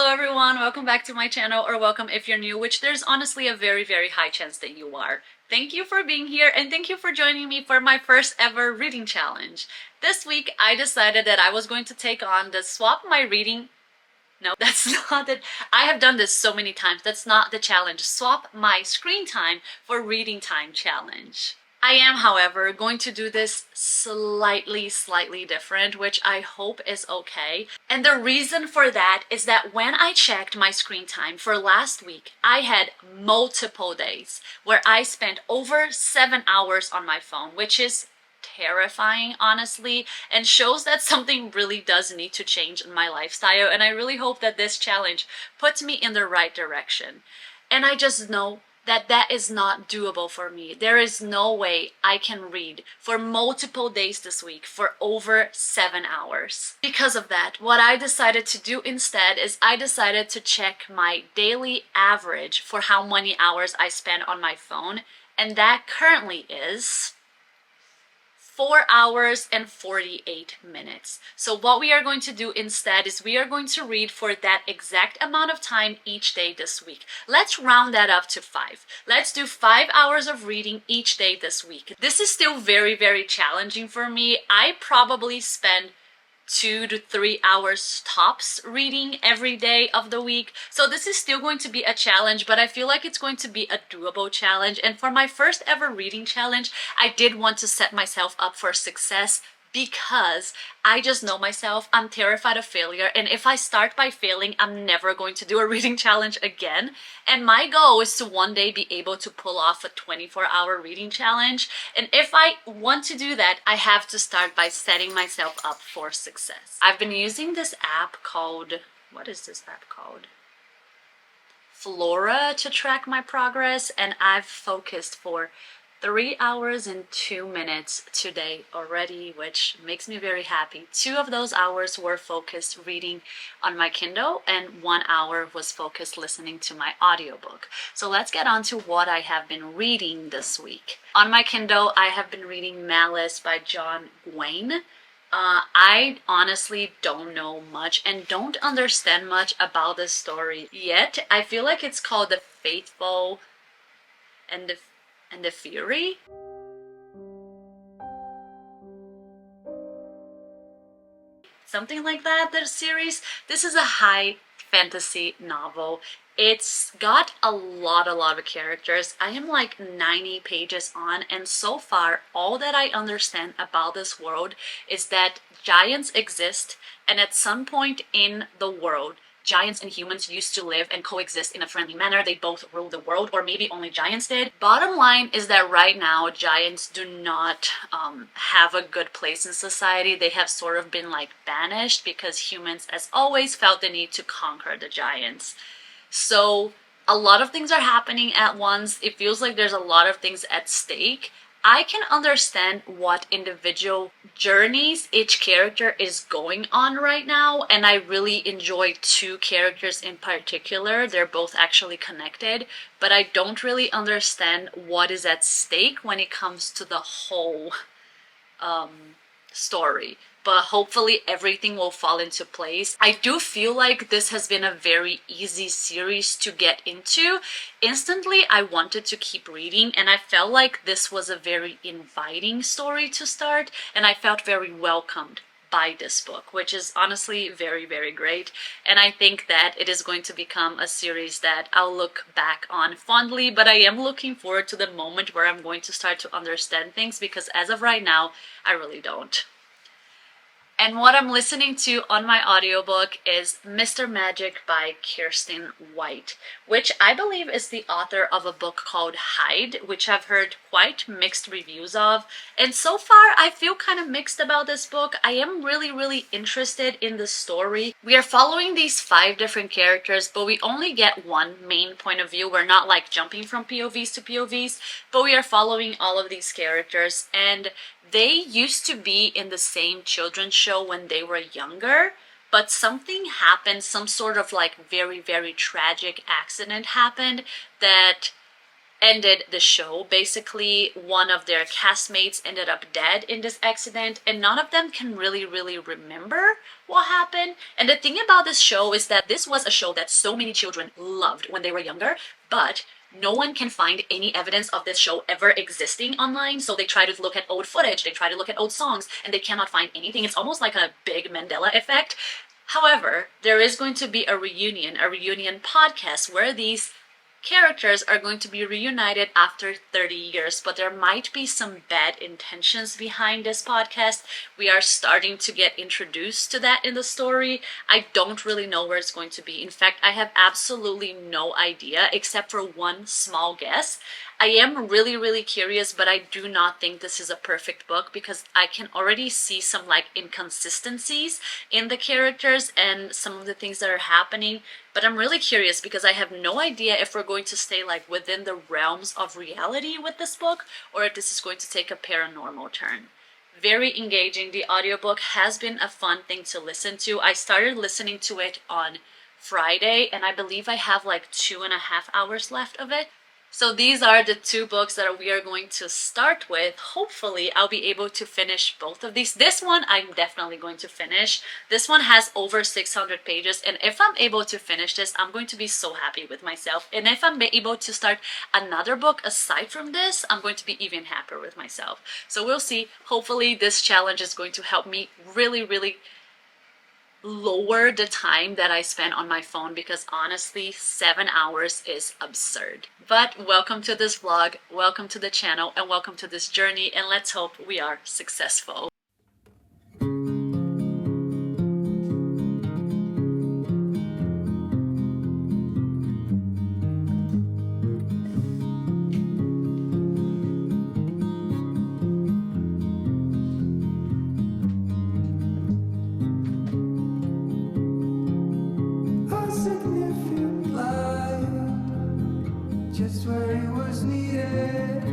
Hello everyone, welcome back to my channel, or welcome if you're new, which there's honestly a very high chance that you are. Thank you for being here and thank you for joining me for my first ever reading challenge. This week I decided that I was going to take on the swap my reading. No, that's not it. I have done this so many times. That's not the challenge. Swap my screen time for reading time challenge. I am, however, going to do this slightly different, which I hope is okay. And the reason for that is that when I checked my screen time for last week, I had multiple days where I spent over 7 hours on my phone, which is terrifying, honestly, and shows that something really does need to change in my lifestyle. And I really hope that this challenge puts me in the right direction. And I just know that is not doable for me. There is no way I can read for multiple days this week for over 7 hours. Because of that, what I decided to do instead is I decided to check my daily average for how many hours I spend on my phone, and that currently is 4 hours and 48 minutes. So what we are going to do instead is we are going to read for that exact amount of time each day this week. Let's round that up to 5. Let's do 5 hours of reading each day this week. This is still very challenging for me. I probably spend 2 to 3 hours tops reading every day of the week. So this is still going to be a challenge, but I feel like it's going to be a doable challenge. And for my first ever reading challenge, I did want to set myself up for success because I just know myself. I'm terrified of failure, and if I start by failing, I'm never going to do a reading challenge again. And my goal is to one day be able to pull off a 24-hour reading challenge. And if I want to do that, I have to start by setting myself up for success. I've been using this app called, what is this app called? Flora, to track my progress, and I've focused for 3 hours and 2 minutes today already, which makes me very happy. 2 of those hours were focused reading on my Kindle, and 1 hour was focused listening to my audiobook. So let's get on to what I have been reading this week. On my Kindle, I have been reading Malice by John Gwynne. I honestly don't know much and don't understand much about this story yet. I feel like it's called The Faithful and the Fury. Something like that, the series. This is a high fantasy novel. It's got a lot of characters. I am like 90 pages on, and so far all that I understand about this world is that giants exist, and at some point in the world, giants and humans used to live and coexist in a friendly manner. They both ruled the world, or maybe only giants did. Bottom line is that right now, giants do not have a good place in society. They have sort of been like banished because humans, as always, felt the need to conquer the giants. So a lot of things are happening at once. It feels like there's a lot of things at stake. I can understand what individual journeys each character is going on right now, and I really enjoy 2 characters in particular. They're both actually connected, but I don't really understand what is at stake when it comes to the whole story. But hopefully everything will fall into place. I do feel like this has been a very easy series to get into. Instantly, I wanted to keep reading, and I felt like this was a very inviting story to start, and I felt very welcomed by this book, which is honestly very great. And I think that it is going to become a series that I'll look back on fondly, but I am looking forward to the moment where I'm going to start to understand things, because as of right now, I really don't. And what I'm listening to on my audiobook is Mr. Magic by Kirsten White, which I believe is the author of a book called Hide, which I've heard quite mixed reviews of. And so far, I feel kind of mixed about this book. I am really interested in the story. We are following these 5 different characters, but we only get one main point of view. We're not like jumping from POVs to POVs, but we are following all of these characters, and they used to be in the same children's show when they were younger, but something happened, some sort of like very tragic accident happened that ended the show. Basically, one of their castmates ended up dead in this accident, and none of them can really remember what happened. And the thing about this show is that this was a show that so many children loved when they were younger, but no one can find any evidence of this show ever existing online. So they try to look at old footage, they try to look at old songs, and they cannot find anything. It's almost like a big Mandela effect. However, there is going to be a reunion podcast where these characters are going to be reunited after 30 years, but there might be some bad intentions behind this podcast. We are starting to get introduced to that in the story. I don't really know where it's going to be. In fact, I have absolutely no idea except for one small guess. I am really curious, but I do not think this is a perfect book because I can already see some like inconsistencies in the characters and some of the things that are happening. But I'm really curious because I have no idea if we're going to stay like within the realms of reality with this book or if this is going to take a paranormal turn. Very engaging. The audiobook has been a fun thing to listen to. I started listening to it on Friday and I believe I have like 2.5 hours left of it. So these are the two books that we are going to start with. Hopefully I'll be able to finish both of these. This one I'm definitely going to finish. This one has over 600 pages, and if I'm able to finish this, I'm going to be so happy with myself. And if I'm able to start another book aside from this, I'm going to be even happier with myself. So we'll see. Hopefully this challenge is going to help me really lower the time that I spend on my phone, because honestly 7 hours is absurd. But welcome to this vlog, welcome to the channel, and welcome to this journey, and let's hope we are successful. Just where it was needed.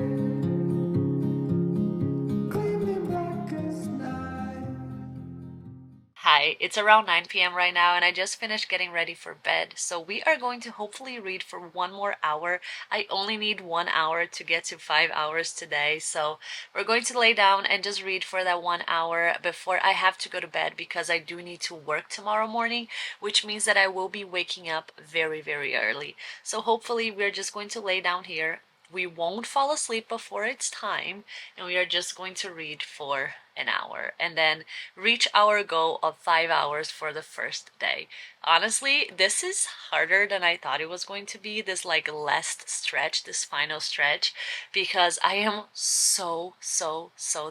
Hi, it's around 9 p.m. right now and I just finished getting ready for bed. So we are going to hopefully read for 1 more hour. I only need 1 hour to get to 5 hours today. So we're going to lay down and just read for that 1 hour before I have to go to bed, because I do need to work tomorrow morning, which means that I will be waking up very early. So hopefully we're just going to lay down here. We won't fall asleep before it's time, and we are just going to read for an hour and then reach our goal of 5 hours for the first day. Honestly, this is harder than I thought it was going to be, this like last stretch, this final stretch, because I am so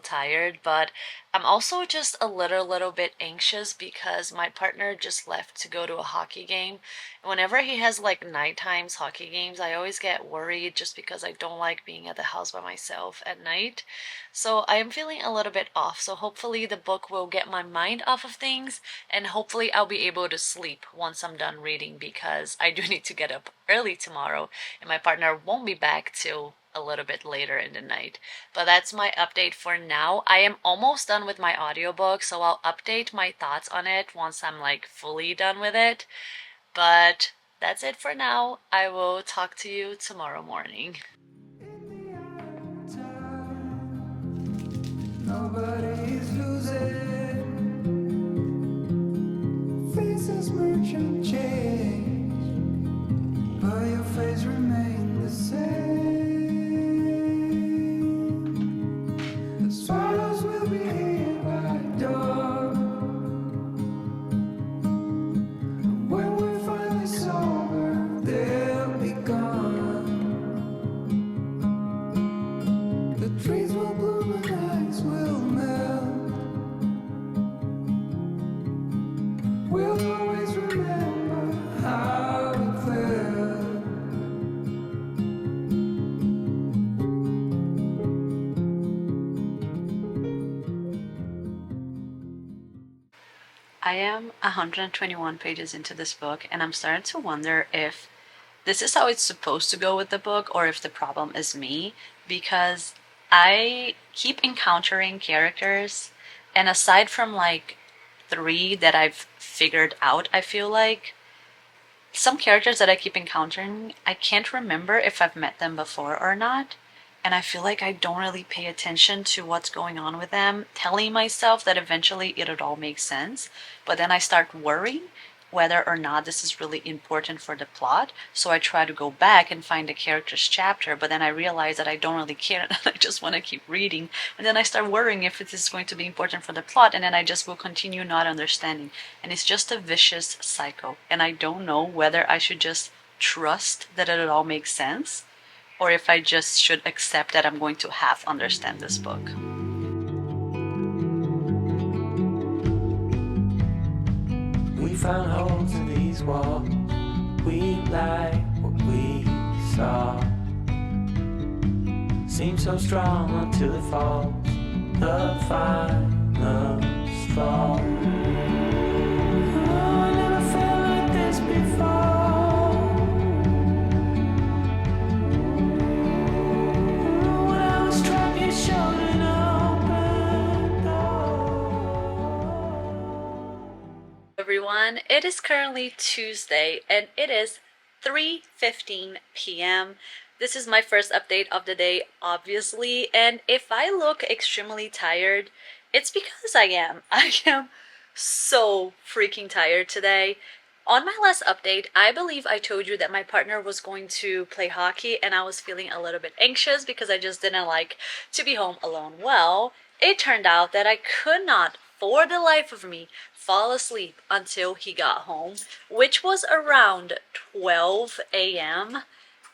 tired, but I'm also just a little bit anxious because my partner just left to go to a hockey game. Whenever he has like night times hockey games, I always get worried just because I don't like being at the house by myself at night. So I am feeling a little bit off. So hopefully the book will get my mind off of things, and hopefully I'll be able to sleep once I'm done reading, because I do need to get up early tomorrow and my partner won't be back till a little bit later in the night. But that's my update for now. I am almost done with my audiobook, so I'll update my thoughts on it once I'm like fully done with it. But that's it for now. I will talk to you tomorrow morning. Nobody's losing. Faces merchant change, but your face remains the same. The swallows will be here by dawn. When we're finally sober, they'll be gone. The trees will bloom and ice will melt. We'll always remember how it felt. I am 121 pages into this book, and I'm starting to wonder if this is how it's supposed to go with the book or if the problem is me, because I keep encountering characters, and aside from like 3 that I've figured out, I feel like some characters that I keep encountering, I can't remember if I've met them before or not. And I feel like I don't really pay attention to what's going on with them, telling myself that eventually it'll all make sense. But then I start worrying whether or not this is really important for the plot. So I try to go back and find the character's chapter, but then I realize that I don't really care and I just want to keep reading. And then I start worrying if it is going to be important for the plot, and then I just will continue not understanding. And it's just a vicious cycle. And I don't know whether I should just trust that it all makes sense, or if I just should accept that I'm going to half understand this book. We found holes in these walls. We like what we saw. Seems so strong until it falls. The final straw. Oh, I never felt like this before. When I was trapped, you showed an open door. Everyone, it is currently Tuesday and it is 3:15 p.m. This is my first update of the day, obviously, and if I look extremely tired, it's because I am. I am so freaking tired today. On my last update, I believe I told you that my partner was going to play hockey and I was feeling a little bit anxious because I just didn't like to be home alone. Well, it turned out that I could not, for the life of me, fall asleep until he got home, which was around 12 a.m.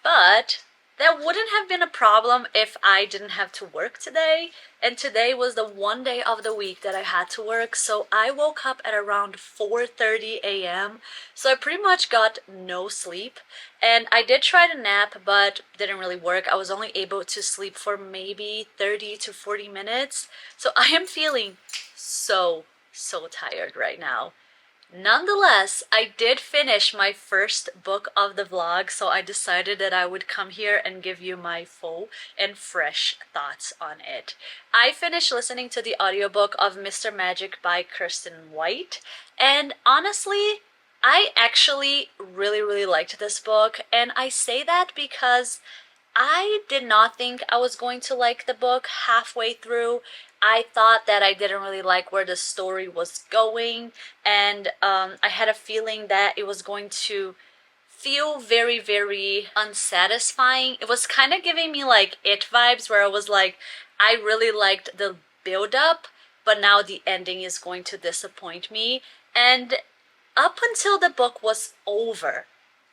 But that wouldn't have been a problem if I didn't have to work today. And today was the one day of the week that I had to work. So I woke up at around 4:30 a.m. So I pretty much got no sleep. And I did try to nap, but didn't really work. I was only able to sleep for maybe 30 to 40 minutes. So I am feeling so tired right now. Nonetheless, I did finish my first book of the vlog, so I decided that I would come here and give you my full and fresh thoughts on it. I finished listening to the audiobook of Mr. Magic by Kirsten White, and honestly, I actually really liked this book, and I say that because I did not think I was going to like the book halfway through. I thought that I didn't really like where the story was going, and I had a feeling that it was going to feel very unsatisfying. It was kind of giving me like It vibes, where I was like, I really liked the build up, but now the ending is going to disappoint me. And up until the book was over,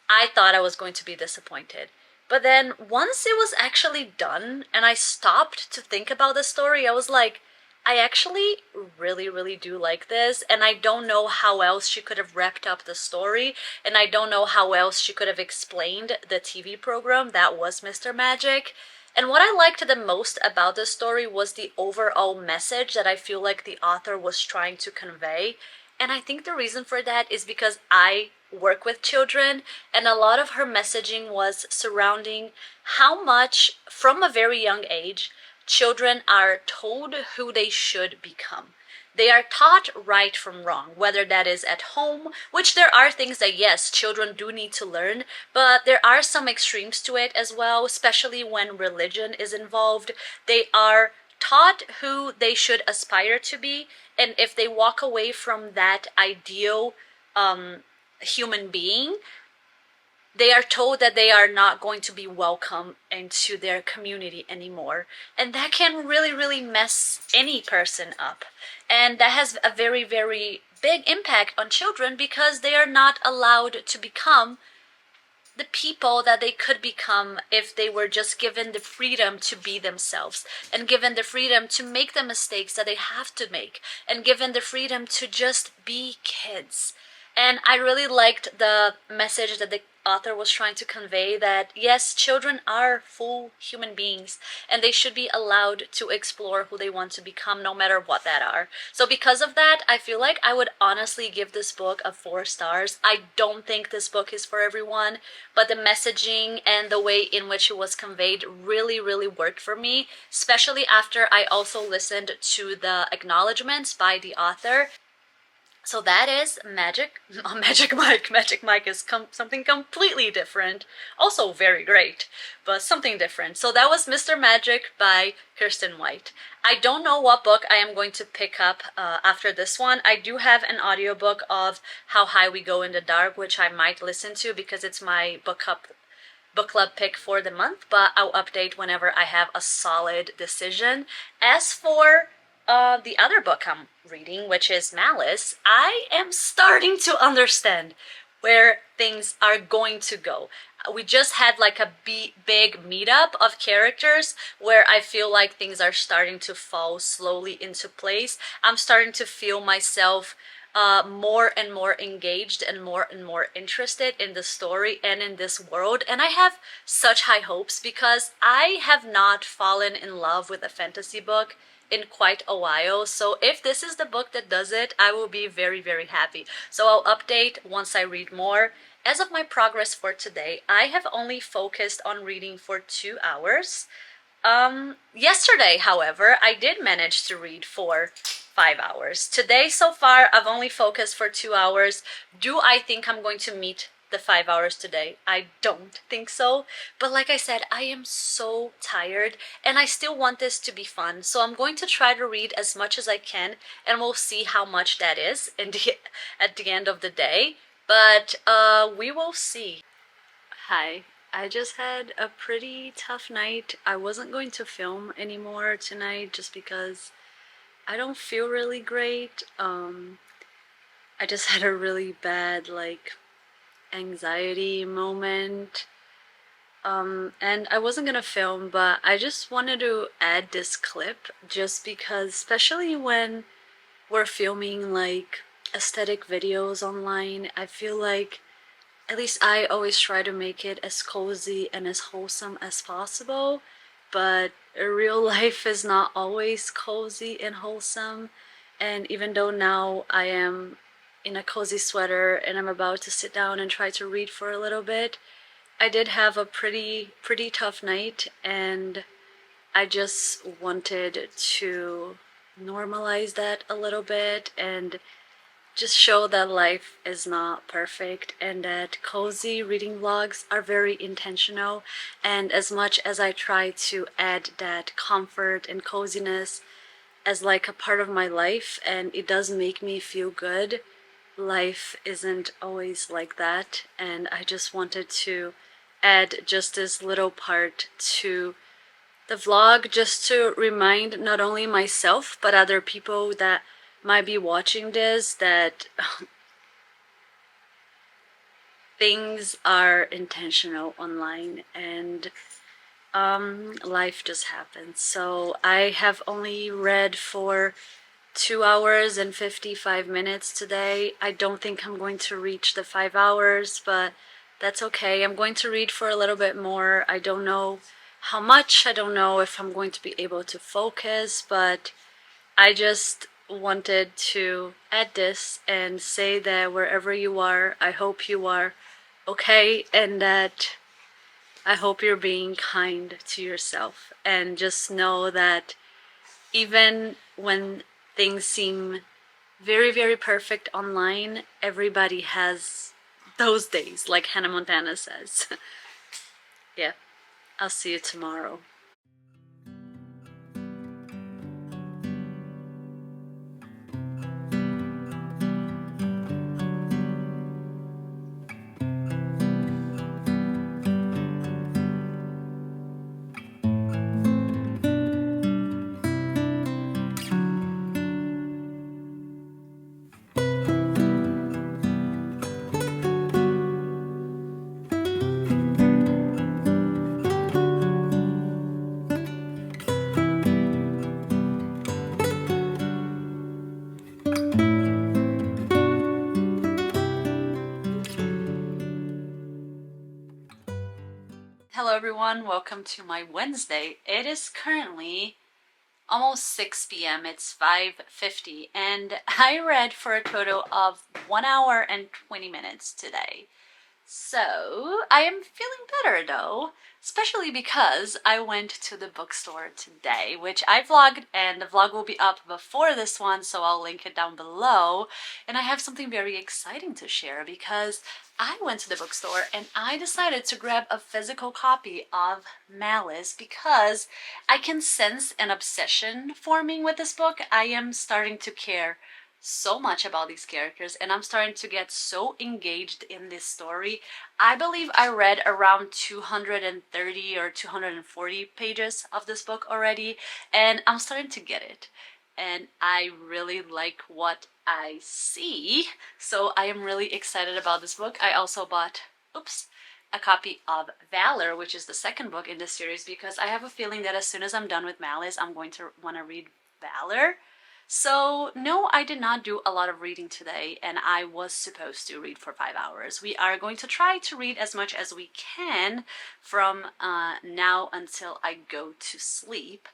I thought I was going to be disappointed. But then once it was actually done and I stopped to think about the story, I was like, I actually really do like this, and I don't know how else she could have wrapped up the story, and I don't know how else she could have explained the TV program that was Mr. Magic. And what I liked the most about the story was the overall message that I feel like the author was trying to convey. And I think the reason for that is because I work with children, and a lot of her messaging was surrounding how much, from a very young age, children are told who they should become. They are taught right from wrong, whether that is at home, which there are things that, yes, children do need to learn, but there are some extremes to it as well, especially when religion is involved. They are taught who they should aspire to be, and if they walk away from that ideal human being, they are told that they are not going to be welcome into their community anymore. And that can really mess any person up. And that has a very big impact on children because they are not allowed to become the people that they could become if they were just given the freedom to be themselves, and given the freedom to make the mistakes that they have to make, and given the freedom to just be kids. And I really liked the message that the author was trying to convey, that yes, children are full human beings and they should be allowed to explore who they want to become, no matter what that are. So because of that, I feel like I would honestly give this book a 4 stars. I don't think this book is for everyone, but the messaging and the way in which it was conveyed really worked for me, especially after I also listened to the acknowledgments by the author. So that is Magic, Magic Mike. Magic Mike is something completely different. Also very great, but something different. So that was Mr. Magic by Kirsten White. I don't know what book I am going to pick up after this one. I do have an audiobook of How High We Go in the Dark, which I might listen to because it's my book club pick for the month, but I'll update whenever I have a solid decision. As for the other book I'm reading, which is Malice, I am starting to understand where things are going to go. We just had like a big meetup of characters where I feel like things are starting to fall slowly into place. I'm starting to feel myself more and more engaged and more interested in the story and in this world. And I have such high hopes because I have not fallen in love with a fantasy book in quite a while. So if this is the book that does it, I will be very happy. So I'll update once I read more. As of my progress for today, I have only focused on reading for 2 hours. Yesterday, however, I did manage to read for 5 hours. Today, so far, I've only focused for 2 hours. Do I think I'm going to meet the 5 hours today? I don't think so. But like I said, I am so tired and I still want this to be fun. So I'm going to try to read as much as I can and we'll see how much that is at the end of the day. But we will see. Hi. I just had a pretty tough night. I wasn't going to film anymore tonight just because I don't feel really great. I just had a really bad anxiety moment. And I wasn't gonna film, but I just wanted to add this clip just because, especially when we're filming like aesthetic videos online, I feel like at least I always try to make it as cozy and as wholesome as possible, but real life is not always cozy and wholesome. And even though now I am in a cozy sweater and I'm about to sit down and try to read for a little bit, I did have a pretty tough night, and I just wanted to normalize that a little bit and just show that life is not perfect and that cozy reading vlogs are very intentional. And as much as I try to add that comfort and coziness as like a part of my life and it does make me feel good, life isn't always like that. And I just wanted to add just this little part to the vlog just to remind not only myself but other people that might be watching this that things are intentional online and life just happens. So I have only read for 2 hours and 55 minutes today. I don't think I'm going to reach the 5 hours, but that's okay. I'm going to read for a little bit more. I don't know how much. I don't know if I'm going to be able to focus, but I just wanted to add this and say that wherever you are, I hope you are okay and that I hope you're being kind to yourself. And just know that even when things seem very perfect online, everybody has those days, like Hannah Montana says. Yeah, I'll see you tomorrow. Hello everyone, welcome to my Wednesday. It is currently almost 6 p.m. It's 5:50 and I read for a total of 1 hour and 20 minutes today. So, I am feeling better though, especially because I went to the bookstore today, which I vlogged, and the vlog will be up before this one, so I'll link it down below. And I have something very exciting to share because I went to the bookstore and I decided to grab a physical copy of Malice because I can sense an obsession forming with this book. I am starting to care so much about these characters and I'm starting to get so engaged in this story. I believe I read around 230 or 240 pages of this book already, and I'm starting to get it. And I really like what I see, so I am really excited about this book. I also bought, a copy of Valor, which is the second book in this series, because I have a feeling that as soon as I'm done with Malice, I'm going to want to read Valor. So, no, I did not do a lot of reading today, and I was supposed to read for 5 hours. We are going to try to read as much as we can from now until I go to sleep.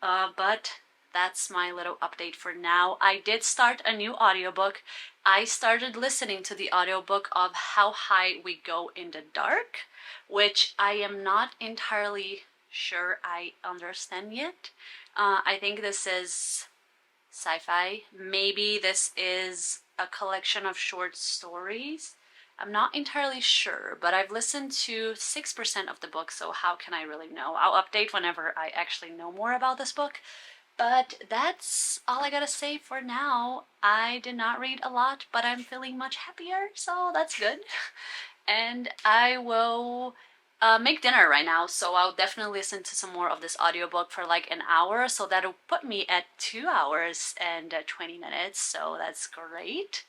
But that's my little update for now. I did start a new audiobook. I started listening to the audiobook of How High We Go in the Dark, which I am not entirely sure I understand yet. I think this is sci-fi. Maybe this is a collection of short stories. I'm not entirely sure, but I've listened to 6% of the book, so how can I really know? I'll update whenever I actually know more about this book. But that's all I gotta say for now. I did not read a lot, but I'm feeling much happier, so that's good. And I will make dinner right now, so I'll definitely listen to some more of this audiobook for like an hour, so that'll put me at 2 hours and 20 minutes, so that's great.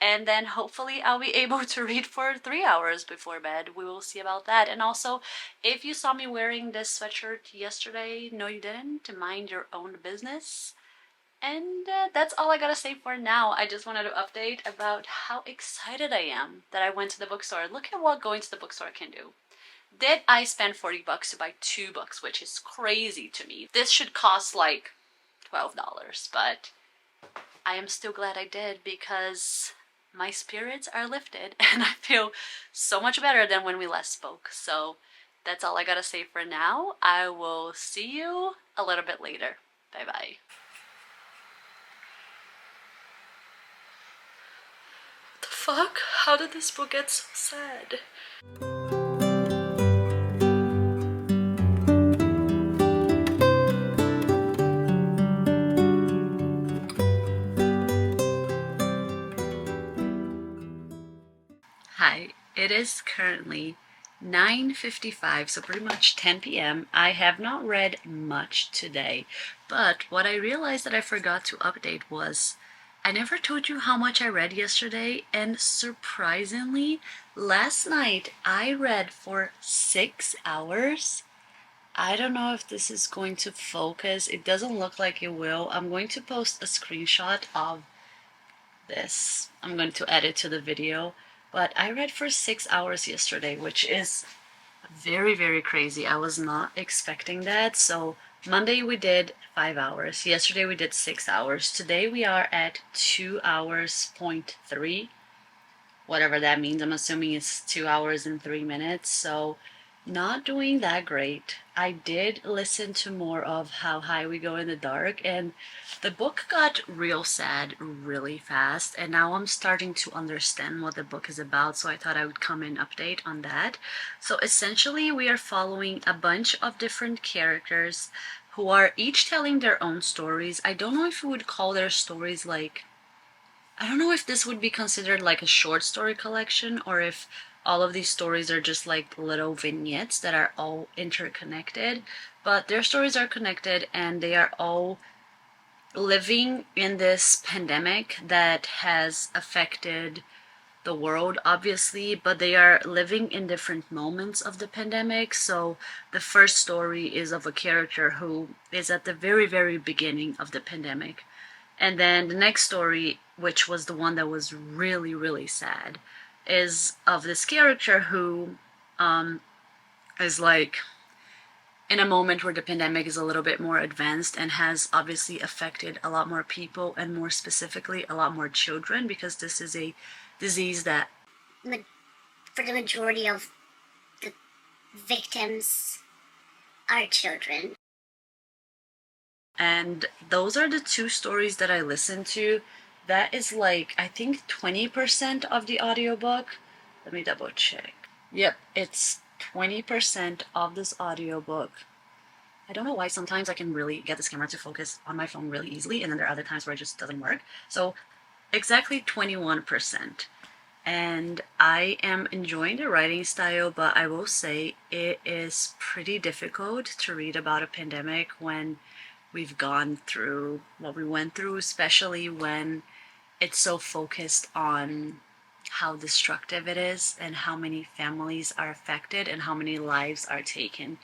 And then hopefully I'll be able to read for 3 hours before bed. We will see about that. And also, if you saw me wearing this sweatshirt yesterday, no you didn't, mind your own business. And that's all I gotta say for now. I just wanted to update about how excited I am that I went to the bookstore. Look at what going to the bookstore can do. Did I spend 40 bucks to buy 2 books, which is crazy to me. This should cost like $12, but I am still glad I did because my spirits are lifted and I feel so much better than when we last spoke. So that's all I gotta say for now. I will see you a little bit later. Bye bye. What the fuck? How did this book get so sad? Hi, it is currently 9:55, so pretty much 10 p.m. I have not read much today, but what I realized that I forgot to update was I never told you how much I read yesterday, and surprisingly, last night I read for 6 hours. I don't know if this is going to focus. It doesn't look like it will. I'm going to post a screenshot of this. I'm going to add it to the video. But I read for 6 hours yesterday, which is very, very crazy. I was not expecting that. So Monday we did 5 hours. Yesterday we did 6 hours. Today we are at 2 hours point 3. Whatever that means. I'm assuming it's 2 hours and 3 minutes. So not doing that great. I did listen to more of How High We Go in the Dark, and the book got real sad really fast, and now I'm starting to understand what the book is about, so I thought I would come and update on that. So essentially we are following a bunch of different characters who are each telling their own stories. I don't know if you would call their stories like, I don't know if this would be considered like a short story collection or if all of these stories are just like little vignettes that are all interconnected, but their stories are connected and they are all living in this pandemic that has affected the world, obviously, but they are living in different moments of the pandemic. So the first story is of a character who is at the very, very beginning of the pandemic. And then the next story, which was the one that was really, really sad, is of this character who is like in a moment where the pandemic is a little bit more advanced and has obviously affected a lot more people, and more specifically a lot more children, because this is a disease that for the majority of the victims are children. And those are the two stories that I listened to. That is like, I think 20% of the audiobook. Let me double check. Yep, it's 20% of this audiobook. I don't know why sometimes I can really get this camera to focus on my phone really easily, and then there are other times where it just doesn't work. So exactly 21%. And I am enjoying the writing style, but I will say it is pretty difficult to read about a pandemic when we've gone through what we went through, especially when it's so focused on how destructive it is and how many families are affected and how many lives are taken.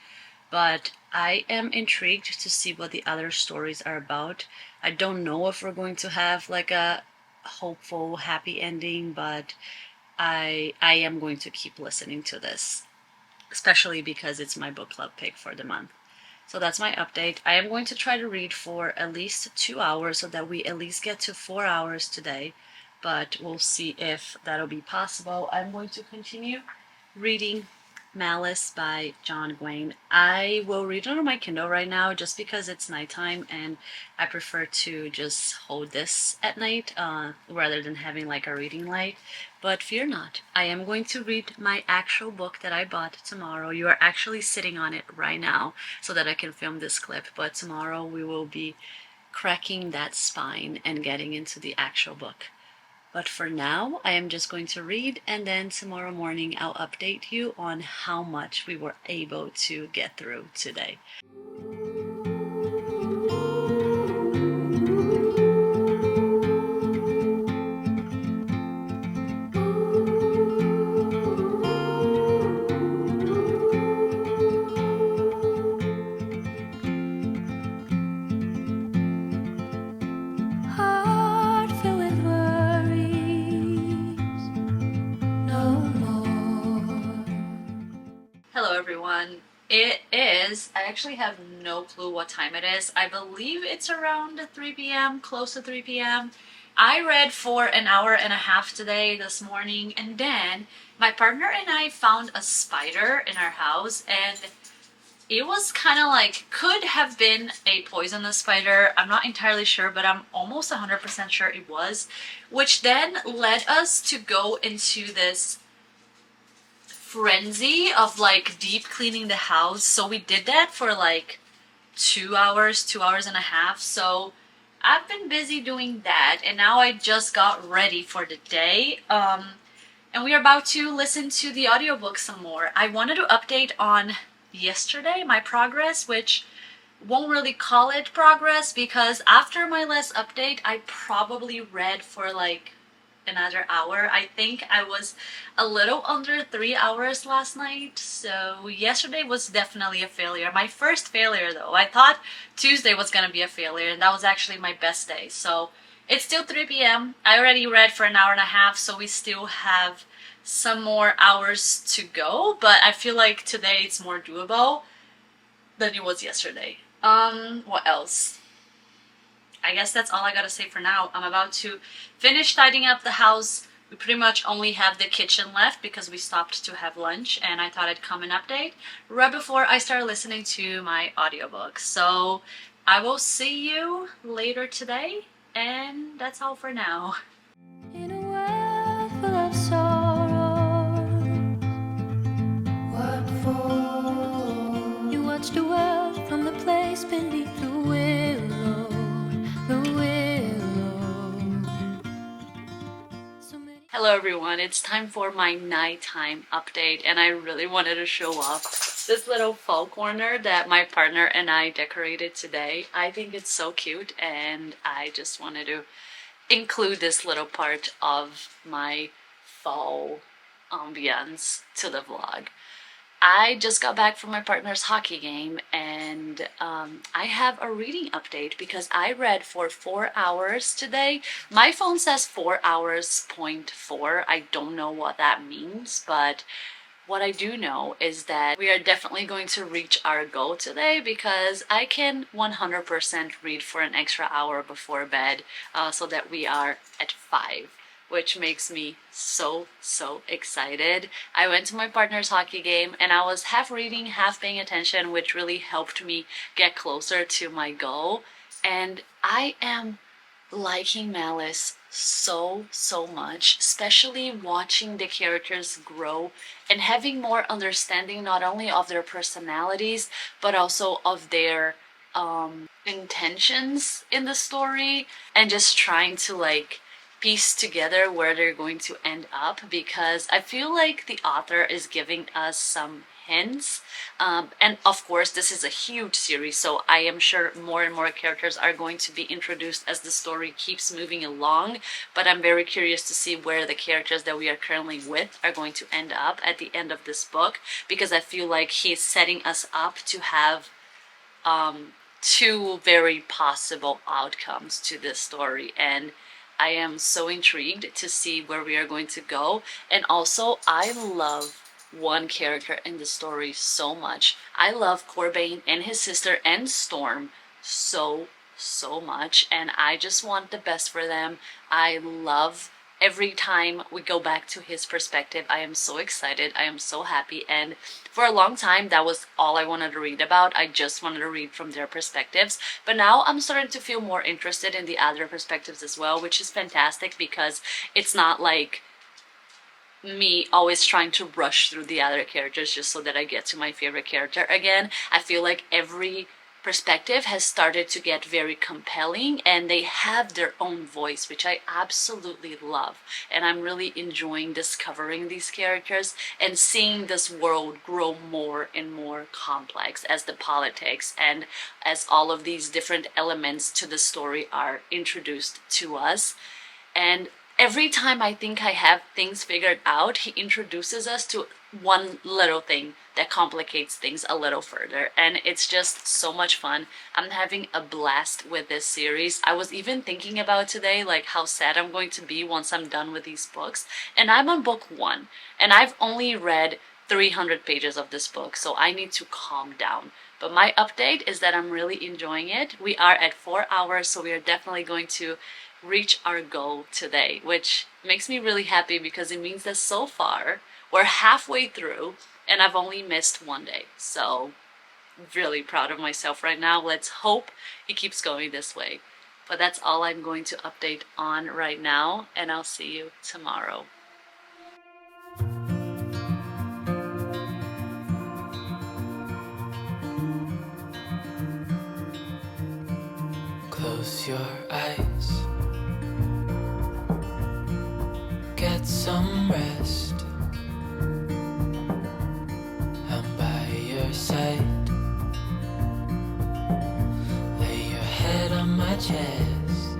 But I am intrigued to see what the other stories are about. I don't know if we're going to have like a hopeful, happy ending, but I am going to keep listening to this, especially because it's my book club pick for the month. So that's my update. I am going to try to read for at least 2 hours so that we at least get to 4 hours today, but we'll see if that'll be possible. I'm going to continue reading Malice by John Gwain. I will read it on my Kindle right now just because it's nighttime and I prefer to just hold this at night rather than having like a reading light. But fear not, I am going to read my actual book that I bought tomorrow. You are actually sitting on it right now so that I can film this clip, but tomorrow we will be cracking that spine and getting into the actual book. But for now, I am just going to read, and then tomorrow morning I'll update you on how much we were able to get through today. Heart filled with worries, no more. Hello everyone. It is, I actually have no clue what time it is. I believe it's around 3 p.m., close to 3 p.m. I read for an hour and a half today, this morning, and then my partner and I found a spider in our house, and it was kind of like, could have been a poisonous spider. I'm not entirely sure, but I'm almost 100% sure it was, which then led us to go into this frenzy of like deep cleaning the house. So we did that for like 2 hours, 2 hours and a half. So I've been busy doing that, and now I just got ready for the day. And we are about to listen to the audiobook some more. I wanted to update on yesterday my progress, which won't really call it progress because after my last update I probably read for like another hour. I think I was a little under 3 hours last night, so yesterday was definitely a failure. My first failure though. I thought Tuesday was gonna be a failure, and that was actually my best day. So it's still 3 p.m. I already read for an hour and a half, so we still have some more hours to go, but I feel like today it's more doable than it was yesterday. What else? I guess that's all I gotta say for now. I'm about to finish tidying up the house. We pretty much only have the kitchen left because we stopped to have lunch, and I thought I'd come and update right before I start listening to my audiobook. So I will see you later today, and that's all for now. In a world full of sorrow, what for? You watch the world from the place beneath the willow, the willow. Hello everyone, it's time for my nighttime update, and I really wanted to show off this little fall corner that my partner and I decorated today. I think it's so cute, and I just wanted to include this little part of my fall ambience to the vlog. I just got back from my partner's hockey game, and I have a reading update because I read for 4 hours today. My phone says 4 hours, 0.4. I don't know what that means, but what I do know is that we are definitely going to reach our goal today because I can 100% read for an extra hour before bed so that we are at 5. which makes me so excited. I went to my partner's hockey game and I was half reading, half paying attention, which really helped me get closer to my goal. And I am liking Malice so much, especially watching the characters grow and having more understanding not only of their personalities but also of their intentions in the story, and just trying to like piece together where they're going to end up, because I feel like the author is giving us some hints. And of course, this is a huge series, so I am sure more and more characters are going to be introduced as the story keeps moving along. But I'm very curious to see where the characters that we are currently with are going to end up at the end of this book, because I feel like he's setting us up to have two very possible outcomes to this story, and I am so intrigued to see where we are going to go. And also, I love one character in the story so much. I love Corbane and his sister and Storm so much, and I just want the best for them. I love every time we go back to his perspective. I am so excited. I am so happy. And for a long time, that was all I wanted to read about. I just wanted to read from their perspectives. But now I'm starting to feel more interested in the other perspectives as well, which is fantastic, because it's not like me always trying to rush through the other characters just so that I get to my favorite character again. I feel like every perspective has started to get very compelling, and they have their own voice, which I absolutely love. And I'm really enjoying discovering these characters and seeing this world grow more and more complex as the politics and as all of these different elements to the story are introduced to us. And every time I think I have things figured out, he introduces us to one little thing that complicates things a little further, and it's just so much fun. I'm having a blast with this series. I was even thinking about today like how sad I'm going to be once I'm done with these books, and I'm on book 1 and I've only read 300 pages of this book, so I need to calm down. But my update is that I'm really enjoying it. We are at 4 hours, so we are definitely going to reach our goal today, which makes me really happy because it means that so far we're halfway through and I've only missed one day. So I'm really proud of myself right now. Let's hope it keeps going this way. But that's all I'm going to update on right now, and I'll see you tomorrow. Close your eyes, get some rest. I'm by your side. Lay your head on my chest.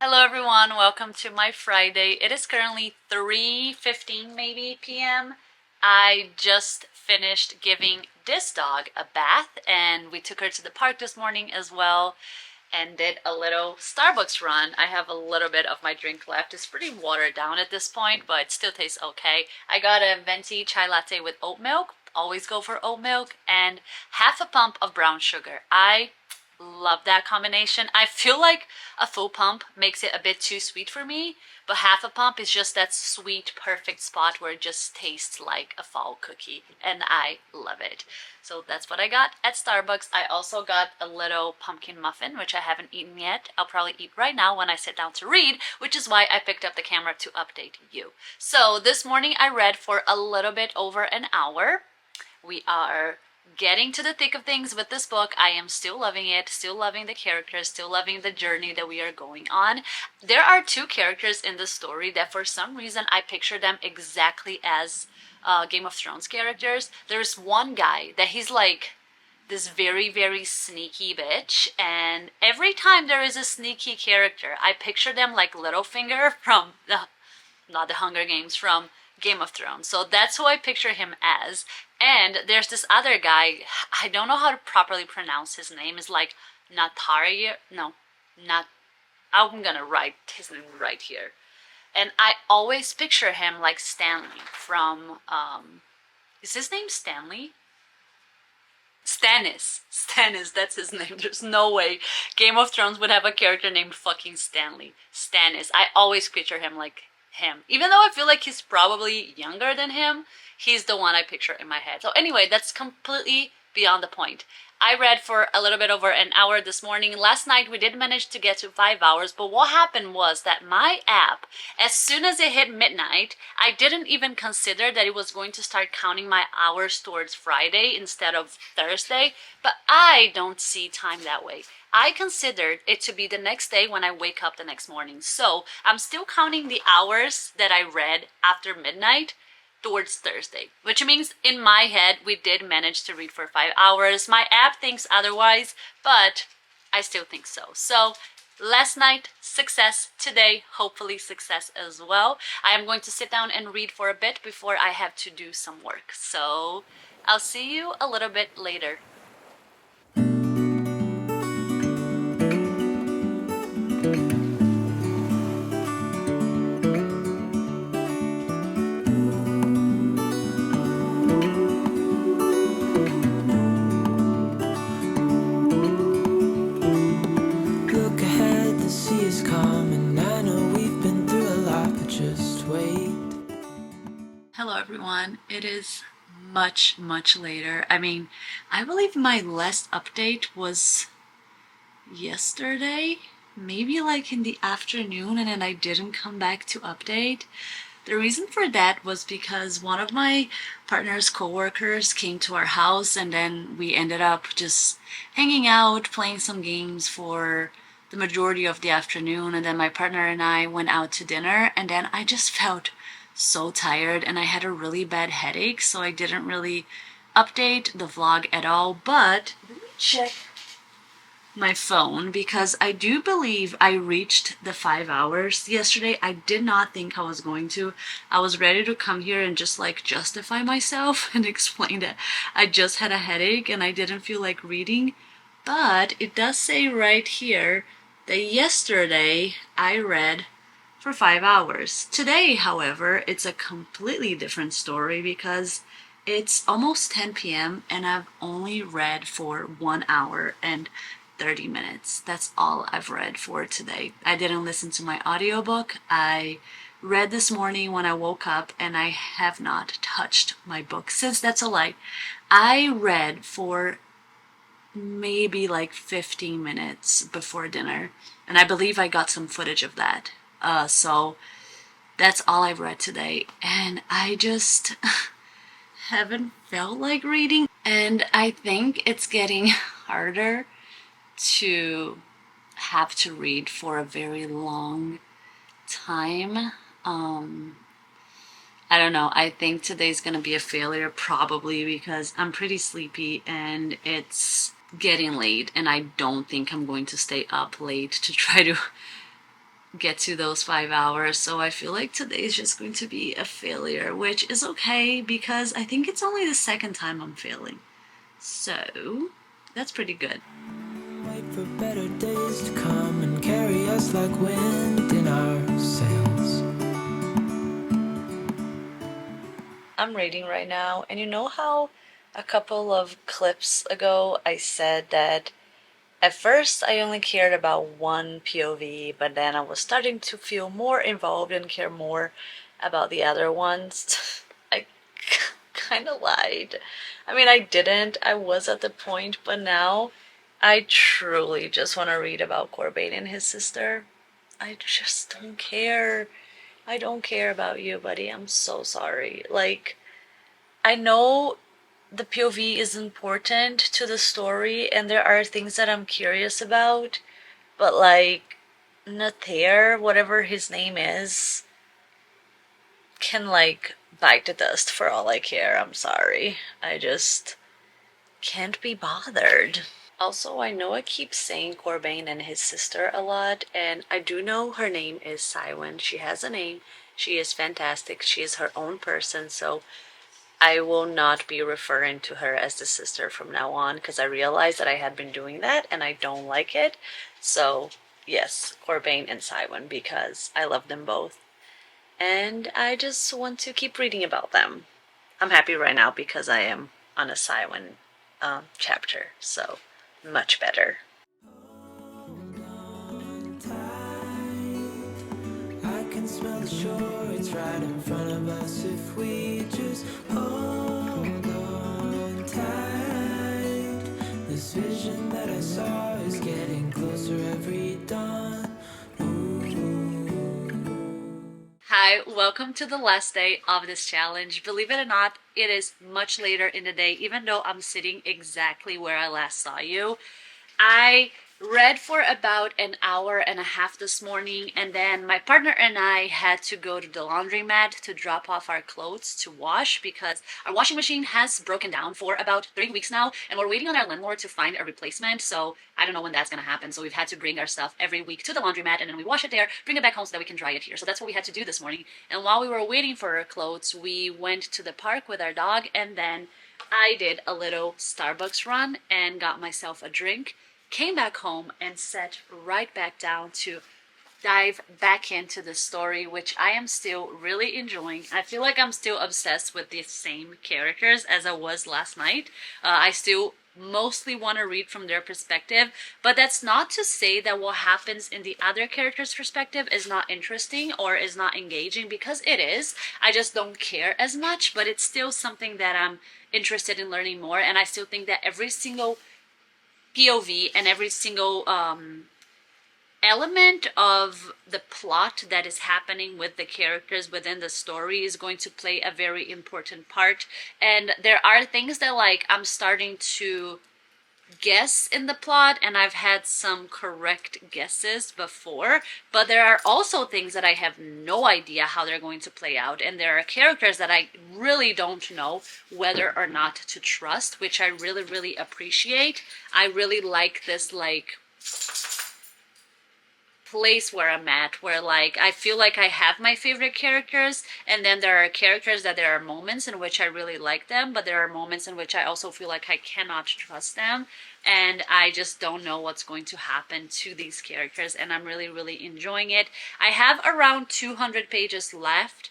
Hello everyone, welcome to my Friday. It is currently 3:15 maybe p.m. I just finished giving this dog a bath, and we took her to the park this morning as well and did a little Starbucks run. I have a little bit of my drink left. It's pretty watered down at this point, but it still tastes okay. I got a venti chai latte with oat milk. Always go for oat milk, and half a pump of brown sugar. I love that combination. I feel like a full pump makes it a bit too sweet for me, but half a pump is just that sweet, perfect spot where it just tastes like a fall cookie, and I love it. So that's what I got at Starbucks. I also got a little pumpkin muffin, which I haven't eaten yet. I'll probably eat right now when I sit down to read, which is why I picked up the camera to update you. So this morning I read for a little bit over an hour. We are getting to the thick of things with this book. I am still loving it, still loving the characters, still loving the journey that we are going on. There are two characters in the story that for some reason I picture them exactly as Game of Thrones characters. There's one guy that he's like this very sneaky bitch, and every time there is a sneaky character, I picture them like Littlefinger from not the Hunger Games, from Game of Thrones. So that's who I picture him as. And there's this other guy, I don't know how to properly pronounce his name. Is like Natari, no, not, I'm gonna write his name right here. And I always picture him like Stanley from, is his name Stanley? Stannis, that's his name. There's no way Game of Thrones would have a character named fucking Stanley. Stannis. I always picture him like him. Even though I feel like he's probably younger than him, he's the one I picture in my head. So anyway, that's completely beyond the point. I read for a little bit over an hour this morning. Last night we did manage to get to 5 hours, but what happened was that my app, as soon as it hit midnight, I didn't even consider that it was going to start counting my hours towards Friday instead of Thursday, but I don't see time that way. I considered it to be the next day when I wake up the next morning. So I'm still counting the hours that I read after midnight towards Thursday, which means in my head we did manage to read for 5 hours. My app thinks otherwise, but I still think so. So last night, success. Today, hopefully success as well. I am going to sit down and read for a bit before I have to do some work. So I'll see you a little bit later. Look ahead, the sea is calm, and I know we've been through a lot, but just wait. Hello everyone, it is much later. I mean, I believe my last update was yesterday, maybe like in the afternoon, and then I didn't come back to update. The reason for that was because one of my partner's coworkers came to our house, and then we ended up just hanging out, playing some games for the majority of the afternoon, and then my partner and I went out to dinner, and then I just felt so tired and I had a really bad headache, so I didn't really update the vlog at all. But let me check my phone because I do believe I reached the 5 hours yesterday. I did not think I was going to. I was ready to come here and just like justify myself and explain that I just had a headache and I didn't feel like reading. But it does say right here that yesterday I read for 5 hours. Today, however, it's a completely different story because it's almost 10 p.m. and I've only read for 1 hour and 30 minutes. That's all I've read for today. I didn't listen to my audiobook. I read this morning when I woke up and I have not touched my book since. That's a lie. I read for maybe like 15 minutes before dinner, and I believe I got some footage of that. So that's all I've read today, and I just haven't felt like reading, and I think it's getting harder to have to read for a very long time. I don't know. I think today's gonna be a failure probably because I'm pretty sleepy and it's getting late, and I don't think I'm going to stay up late to try to get to those 5 hours. So I feel like today is just going to be a failure, which is okay because I think it's only the second time I'm failing. So that's pretty good. Wait for better days to come and carry us like wind in our sails. I'm reading right now, and you know how a couple of clips ago I said that at first I only cared about one POV, but then I was starting to feel more involved and care more about the other ones. I kind of lied. I mean, I didn't. I was at the point, but now I truly just want to read about Corbin and his sister. I just don't care. I don't care about you, buddy. I'm so sorry. Like, I know the POV is important to the story and there are things that I'm curious about, but like, Nathair, whatever his name is, can like bite the dust for all I care. I'm sorry. I just can't be bothered. Also, I know I keep saying Corbin and his sister a lot, and I do know her name is Sywin. She has a name. She is fantastic. She is her own person, so I will not be referring to her as the sister from now on because I realized that I had been doing that and I don't like it. So, yes, Corbin and Sywin because I love them both. And I just want to keep reading about them. I'm happy right now because I am on a Sywin chapter. So much better. I can smell the shore, it's right in front of us if we just hold on tight. This vision that I saw is getting closer every dawn. Hi, welcome to the last day of this challenge. Believe it or not, it is much later in the day, even though I'm sitting exactly where I last saw you. I read for about an hour and a half this morning, and then my partner and I had to go to the laundromat to drop off our clothes to wash because our washing machine has broken down for about 3 weeks now, and we're waiting on our landlord to find a replacement. So I don't know when that's gonna happen. So we've had to bring our stuff every week to the laundromat, and then we wash it there, bring it back home so that we can dry it here. So that's what we had to do this morning. And while we were waiting for our clothes, we went to the park with our dog, and then I did a little Starbucks run and got myself a drink, came back home and sat right back down to dive back into the story, which I am still really enjoying. I feel like I'm still obsessed with the same characters as I was last night. I still mostly want to read from their perspective, but that's not to say that what happens in the other character's perspective is not interesting or is not engaging, because it is. I just don't care as much, but it's still something that I'm interested in learning more, and I still think that every single POV and every single element of the plot that is happening with the characters within the story is going to play a very important part. And there are things that, like, I'm starting to guess in the plot, and I've had some correct guesses before, but there are also things that I have no idea how they're going to play out, and there are characters that I really don't know whether or not to trust, which I really, really appreciate. I really like this, like, place where I'm at, where, like, I feel like I have my favorite characters, and then there are characters that there are moments in which I really like them, but there are moments in which I also feel like I cannot trust them, and I just don't know what's going to happen to these characters, and I'm really, really enjoying it. I have around 200 pages left.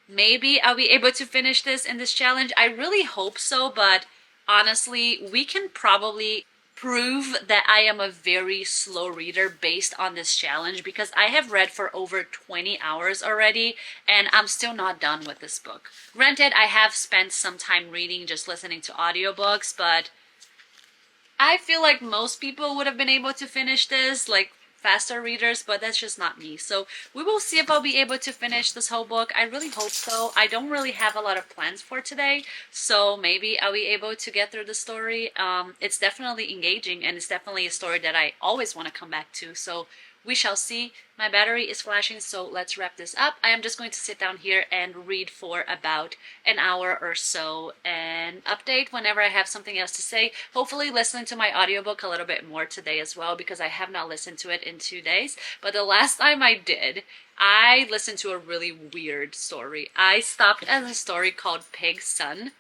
Maybe I'll be able to finish this in this challenge. I really hope so, but honestly, we can probably prove that I am a very slow reader based on this challenge, because I have read for over 20 hours already and I'm still not done with this book. Granted, I have spent some time reading, just listening to audiobooks, but I feel like most people would have been able to finish this, like faster readers, but that's just not me. So we will see if I'll be able to finish this whole book. I really hope so. I don't really have a lot of plans for today, so maybe I'll be able to get through the story. It's definitely engaging, and it's definitely a story that I always want to come back to, so we shall see. My battery is flashing, so let's wrap this up. I am just going to sit down here and read for about an hour or so and update whenever I have something else to say. Hopefully listen to my audiobook a little bit more today as well, because I have not listened to it in 2 days. But the last time I did, I listened to a really weird story. I stopped at a story called Pig's Son.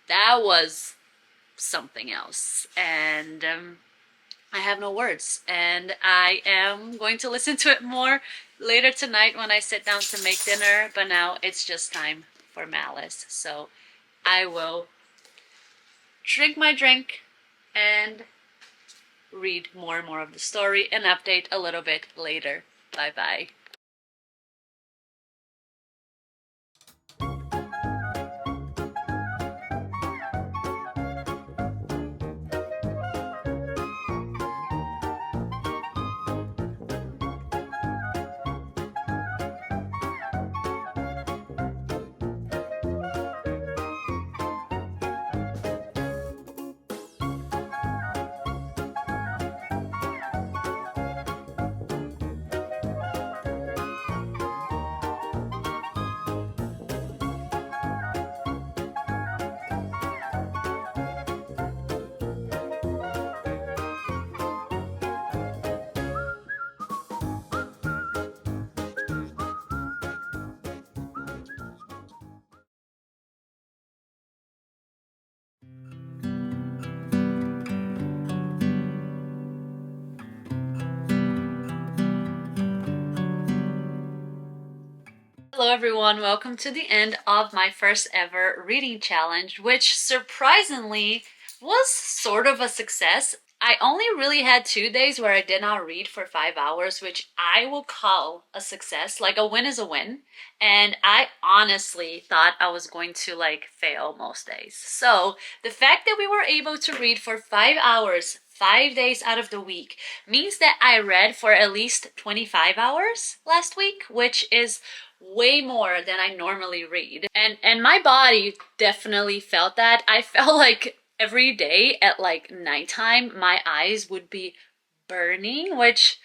That was something else. And I have no words, and I am going to listen to it more later tonight when I sit down to make dinner, but now it's just time for Malice. So I will drink my drink and read more and more of the story and update a little bit later. Bye bye. Hello everyone, welcome to the end of my first ever reading challenge, which surprisingly was sort of a success. I only really had 2 days where I did not read for 5 hours, which I will call a success. Like a win is a win. And I honestly thought I was going to like fail most days. So the fact that we were able to read for 5 hours, 5 days out of the week, means that I read for at least 25 hours last week, which is way more than I normally read. And my body definitely felt that. I felt like every day at like nighttime my eyes would be burning, which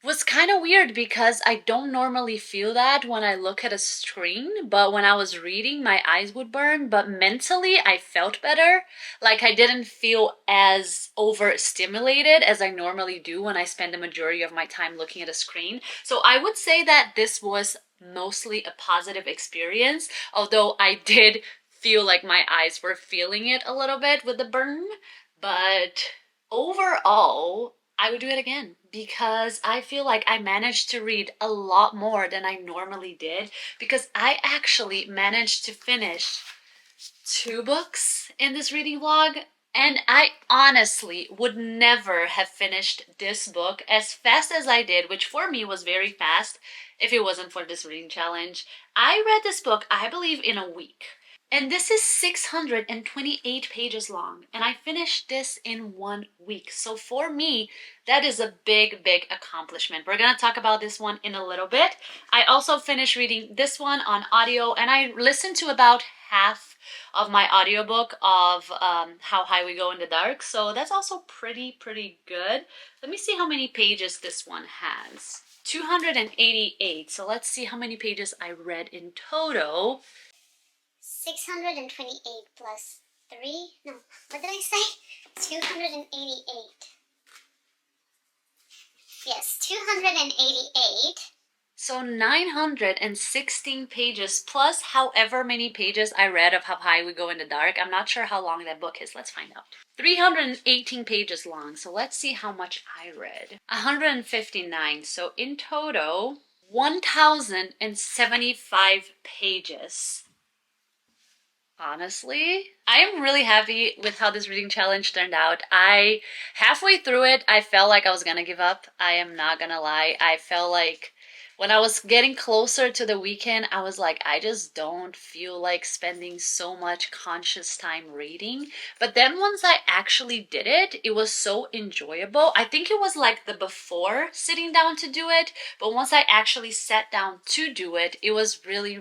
was kind of weird because I don't normally feel that when I look at a screen, but when I was reading, my eyes would burn. But mentally, I felt better. Like I didn't feel as overstimulated as I normally do when I spend the majority of my time looking at a screen. So I would say that this was mostly a positive experience, although I did feel like my eyes were feeling it a little bit with the burn. But overall, I would do it again because I feel like I managed to read a lot more than I normally did, because I actually managed to finish 2 books in this reading vlog. And I honestly would never have finished this book as fast as I did, which for me was very fast if it wasn't for this reading challenge. I read this book, I believe, in a week. And this is 628 pages long, and I finished this in 1 week. So for me, that is a big, big accomplishment. We're gonna talk about this one in a little bit. I also finished reading this one on audio, and I listened to about half of my audiobook of How High We Go in the Dark. So that's also pretty good. Let me see how many pages this one has. 288. So let's see how many pages I read in total. 628 plus 3? No, what did I say? 288. Yes, 288. So 916 pages plus however many pages I read of How High We Go in the Dark. I'm not sure how long that book is. Let's find out. 318 pages long. So let's see how much I read. 159. So in total, 1,075 pages. Honestly, I am really happy with how this reading challenge turned out. Halfway through it, I felt like I was gonna give up. I am not gonna lie. I felt like when I was getting closer to the weekend, I was like, I just don't feel like spending so much conscious time reading. But then once I actually did it, it was so enjoyable. I think it was like the before sitting down to do it, but once I actually sat down to do it, it was really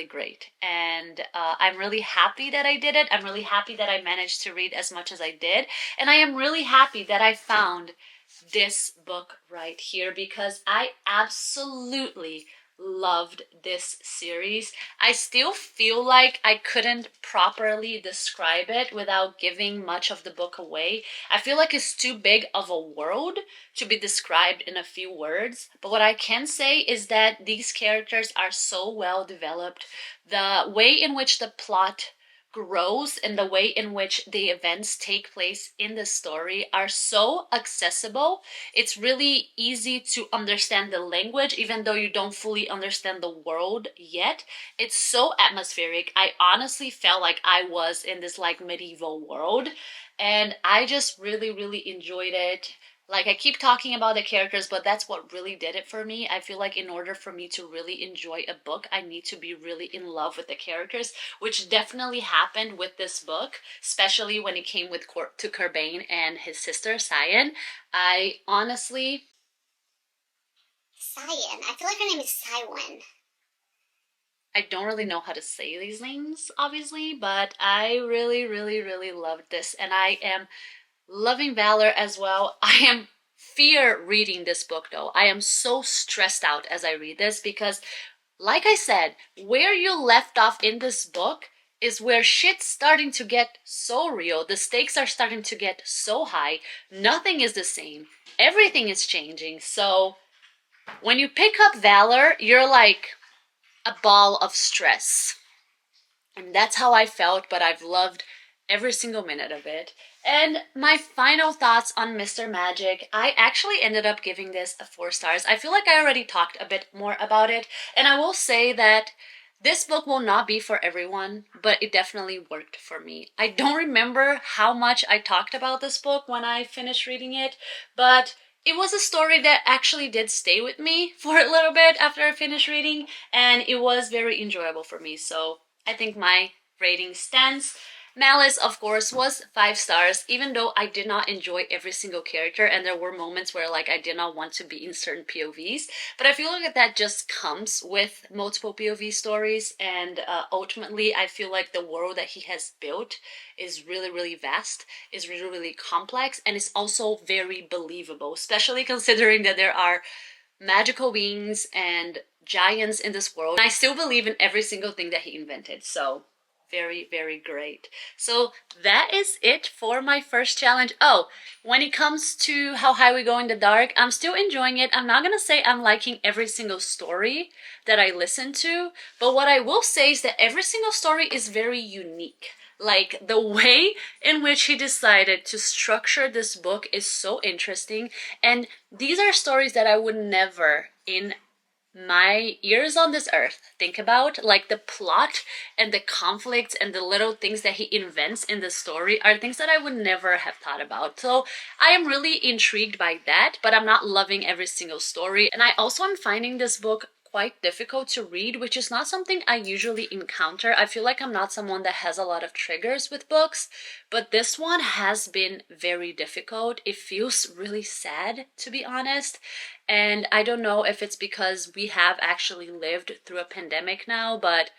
great. And I'm really happy that I did it. I'm really happy that I managed to read as much as I did. And I am really happy that I found this book right here, because I absolutely loved this series. I still feel like I couldn't properly describe it without giving much of the book away. I feel like it's too big of a world to be described in a few words. But what I can say is that these characters are so well developed. The way in which the plot grows and the way in which the events take place in the story are so accessible. It's really easy to understand the language even though you don't fully understand the world yet. It's so atmospheric. I honestly felt like I was in this like medieval world, and I just really enjoyed it. Like, I keep talking about the characters, but that's what really did it for me. I feel like in order for me to really enjoy a book, I need to be really in love with the characters, which definitely happened with this book, especially when it came to Corbane and his sister, Cyan. I honestly... Cyan. I feel like her name is Cywin. I don't really know how to say these names, obviously, but I really loved this, and I am loving Valor as well. I am fear reading this book though. I am so stressed out as I read this because, like I said, where you left off in this book is where shit's starting to get so real. The stakes are starting to get so high. Nothing is the same. Everything is changing. So when you pick up Valor, you're like a ball of stress. And that's how I felt, but I've loved every single minute of it. And my final thoughts on Mr. Magic, I actually ended up giving this a 4 stars. I feel like I already talked a bit more about it, and I will say that This book will not be for everyone, but it definitely worked for me. I don't remember how much I talked about this book when I finished reading it, but it was a story that actually did stay with me for a little bit after I finished reading, and it was very enjoyable for me. So I think my rating stands. Malice, of course, was 5 stars, even though I did not enjoy every single character, and there were moments where like I did not want to be in certain POVs. But I feel like that just comes with multiple POV stories, and ultimately, I feel like the world that he has built is really, really vast, is really, really complex, and it's also very believable, especially considering that there are magical beings and giants in this world. And I still believe in every single thing that he invented. So very, very great. So that is it for my first challenge. Oh, when it comes to How High We Go in the Dark, I'm still enjoying it. I'm not gonna say I'm liking every single story that I listen to, but what I will say is that every single story is very unique. Like the way in which he decided to structure this book is so interesting, and these are stories that I would never in my years on this earth think about. Like the plot and the conflicts and the little things that he invents in the story are things that I would never have thought about. So I am really intrigued by that, but I'm not loving every single story. And I also am finding this book quite difficult to read, which is not something I usually encounter. I feel like I'm not someone that has a lot of triggers with books, but this one has been very difficult. It feels really sad, to be honest. And I don't know if it's because we have actually lived through a pandemic now, but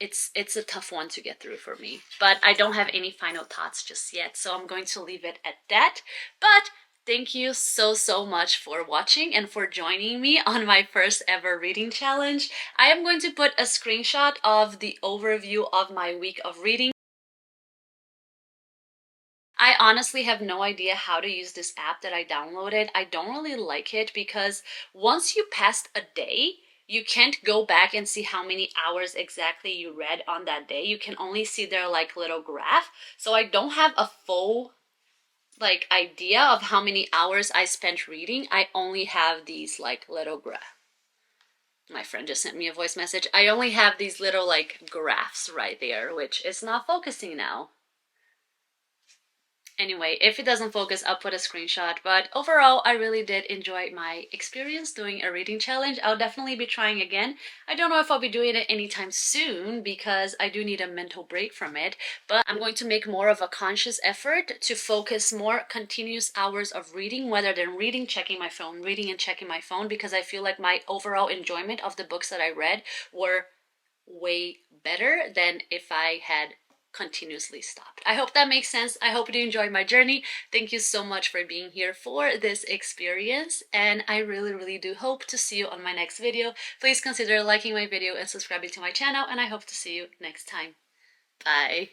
it's a tough one to get through for me. But I don't have any final thoughts just yet, so I'm going to leave it at that. But thank you so, so much for watching and for joining me on my first ever reading challenge. I am going to put a screenshot of the overview of my week of reading. I honestly have no idea how to use this app that I downloaded. I don't really like it because once you passed a day, you can't go back and see how many hours exactly you read on that day. You can only see their like little graph. So I don't have a full like idea of how many hours I spent reading. I only have these like little graph. My friend just sent me a voice message. I only have these little like graphs right there, which is not focusing now. Anyway, if it doesn't focus, I'll put a screenshot. But overall, I really did enjoy my experience doing a reading challenge. I'll definitely be trying again. I don't know if I'll be doing it anytime soon because I do need a mental break from it. But I'm going to make more of a conscious effort to focus more continuous hours of reading rather than reading, checking my phone, reading and checking my phone, because I feel like my overall enjoyment of the books that I read were way better than if I had continuously stopped. I hope that makes sense. I hope you enjoyed my journey. Thank you so much for being here for this experience, and I really, really do hope to see you on my next video. Please consider liking my video and subscribing to my channel, and I hope to see you next time. Bye.